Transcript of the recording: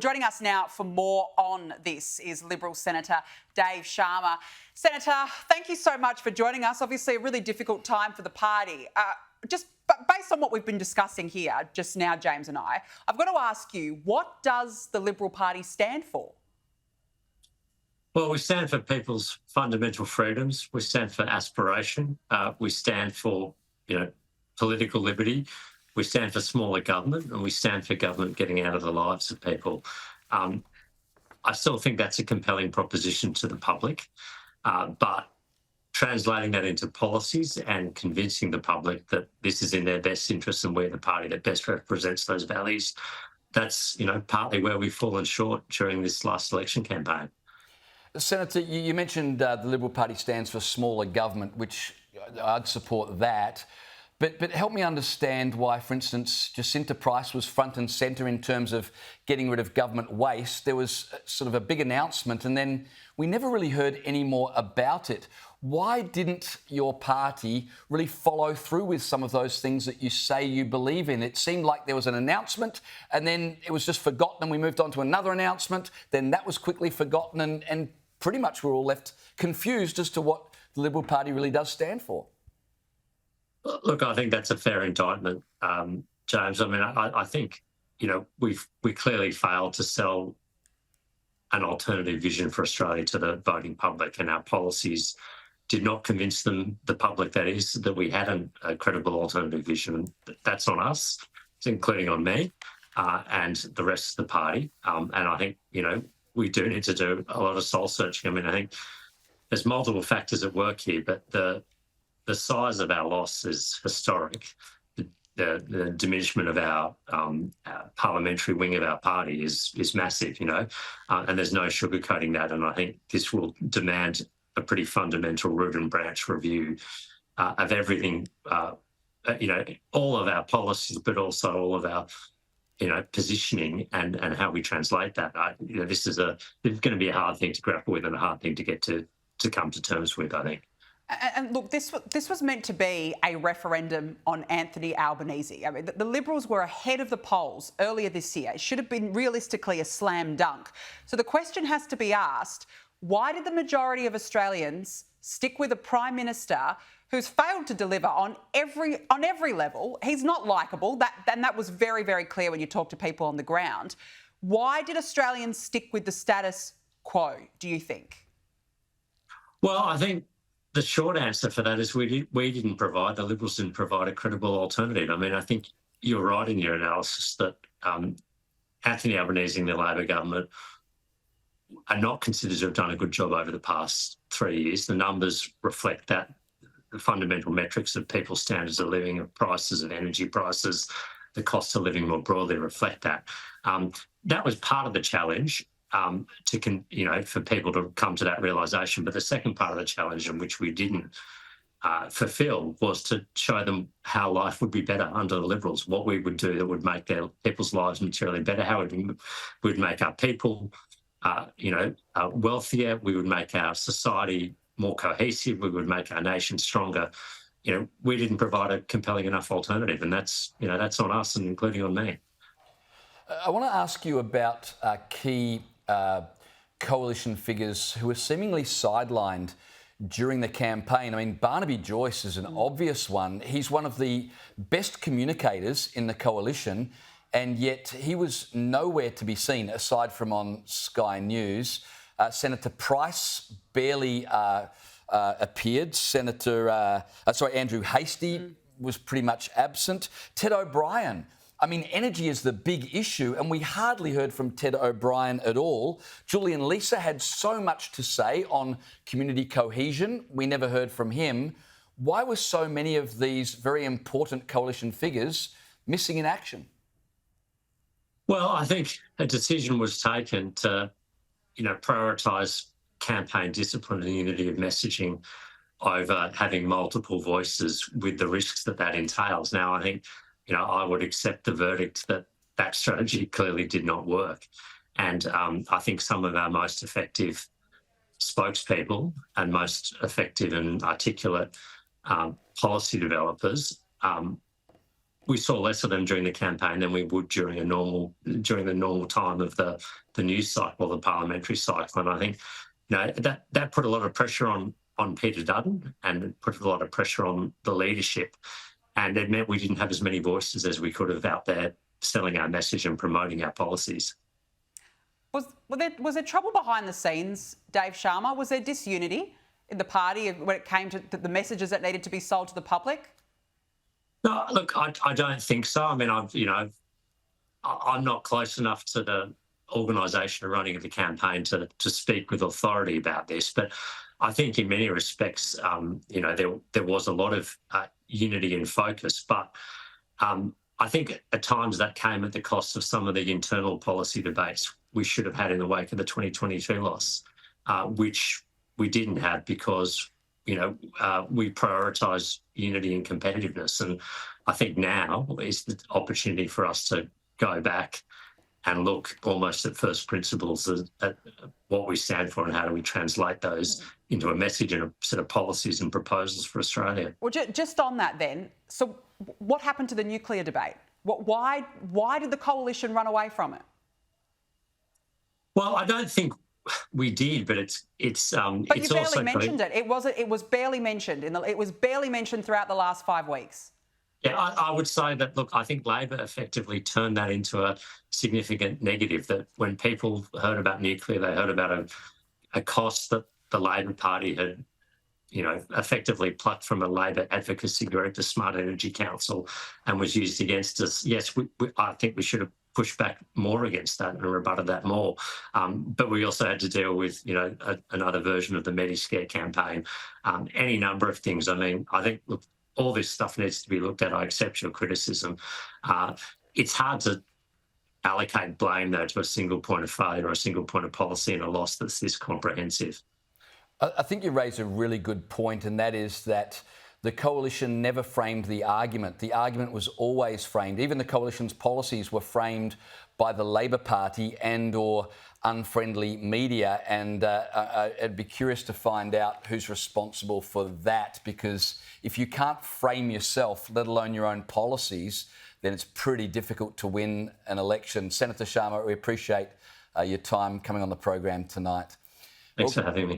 Joining us now for more on this is Liberal Senator Dave Sharma. Senator, thank you so much for joining us. Obviously, a really difficult time for the party. Based on what we've been discussing here just now, James and I've got to ask you, what does the Liberal Party stand for? Well, we stand for people's fundamental freedoms. We stand for aspiration. We stand for, political liberty. We stand for smaller government, and we stand for government getting out of the lives of people. I still think that's a compelling proposition to the public, but translating that into policies and convincing the public that this is in their best interest and we're the party that best represents those values, that's, partly where we've fallen short during this last election campaign. Senator, you mentioned the Liberal Party stands for smaller government, which I'd support that. But help me understand why, for instance, Jacinta Price was front and centre in terms of getting rid of government waste. There was sort of a big announcement and then we never really heard any more about it. Why didn't your party really follow through with some of those things that you say you believe in? It seemed like there was an announcement and then it was just forgotten and we moved on to another announcement. Then that was quickly forgotten and pretty much we're all left confused as to what the Liberal Party really does stand for. Look, I think that's a fair indictment, James. I mean, I think, we clearly failed to sell an alternative vision for Australia to the voting public, and our policies did not convince the public, that is, that we had a credible alternative vision. That's on us, including on me and the rest of the party. And I think, we do need to do a lot of soul searching. I mean, I think there's multiple factors at work here, but the size of our loss is historic. The diminishment of our parliamentary wing of our party is massive, and there's no sugarcoating that. And I think this will demand a pretty fundamental root and branch review of everything, all of our policies, but also all of our, positioning and how we translate that. This is going to be a hard thing to grapple with and a hard thing to get to come to terms with, I think. And look, this was meant to be a referendum on Anthony Albanese. I mean, the Liberals were ahead of the polls earlier this year. It should have been realistically a slam dunk. So the question has to be asked, why did the majority of Australians stick with a Prime Minister who's failed to deliver on every level? He's not likeable, and that was very, very clear when you talk to people on the ground. Why did Australians stick with the status quo, do you think? Well, I think the short answer for that is the Liberals didn't provide a credible alternative. I mean, I think you're right in your analysis that Anthony Albanese and the Labor government are not considered to have done a good job over the past 3 years. The numbers reflect that. The fundamental metrics of people's standards of living, of prices, of energy prices, the cost of living more broadly reflect that. That was part of the challenge. For people to come to that realisation. But the second part of the challenge, in which we didn't fulfil, was to show them how life would be better under the Liberals, what we would do that would make their people's lives materially better, how we'd make our people, wealthier, we would make our society more cohesive, we would make our nation stronger. We didn't provide a compelling enough alternative, and that's on us, and including on me. I want to ask you about key coalition figures who were seemingly sidelined during the campaign. I mean, Barnaby Joyce is an obvious one. He's one of the best communicators in the coalition, and yet he was nowhere to be seen aside from on Sky News. Senator Price barely appeared. Andrew Hastie was pretty much absent. Ted O'Brien, I mean, energy is the big issue, and we hardly heard from Ted O'Brien at all. Julian Leeser had so much to say on community cohesion. We never heard from him. Why were so many of these very important coalition figures missing in action? Well, I think a decision was taken to, prioritise campaign discipline and unity of messaging over having multiple voices with the risks that entails. Now, I think, I would accept the verdict that strategy clearly did not work. And I think some of our most effective spokespeople and most effective and articulate policy developers we saw less of them during the campaign than we would during the normal time of the news cycle, the parliamentary cycle. And I think, that put a lot of pressure on Peter Dutton, and it put a lot of pressure on the leadership. And it meant we didn't have as many voices as we could have out there selling our message and promoting our policies. Was there trouble behind the scenes, Dave Sharma? Was there disunity in the party when it came to the messages that needed to be sold to the public? No, look, I don't think so. I mean, I'm not close enough to the organisation and running of the campaign to speak with authority about this, but I think in many respects, there was a lot of unity and focus, but I think at times that came at the cost of some of the internal policy debates we should have had in the wake of the 2022 loss, which we didn't have because, we prioritise unity and competitiveness. And I think now is the opportunity for us to go back and look almost at first principles at what we stand for and how do we translate those into a message and a set of policies and proposals for Australia. Well, just on that then, so what happened to the nuclear debate? Why did the coalition run away from it? Well, I don't think we did, but it's. But you barely mentioned it. It was barely mentioned it was barely mentioned throughout the last 5 weeks. Yeah, I would say that, look, I think Labor effectively turned that into a significant negative, that when people heard about nuclear, they heard about a cost that the Labor Party had, effectively plucked from a Labor advocacy group, the Smart Energy Council, and was used against us. Yes, I think we should have pushed back more against that and rebutted that more. But we also had to deal with, another version of the Mediscare campaign, any number of things. I mean, I think, look, all this stuff needs to be looked at. I accept your criticism. It's hard to allocate blame, though, to a single point of failure or a single point of policy in a loss that's this comprehensive. I think you raise a really good point, and that is that the coalition never framed the argument. The argument was always framed. Even the coalition's policies were framed by the Labor Party and or unfriendly media. And I'd be curious to find out who's responsible for that, because if you can't frame yourself, let alone your own policies, then it's pretty difficult to win an election. Senator Sharma, we appreciate your time coming on the program tonight. Thanks for having me.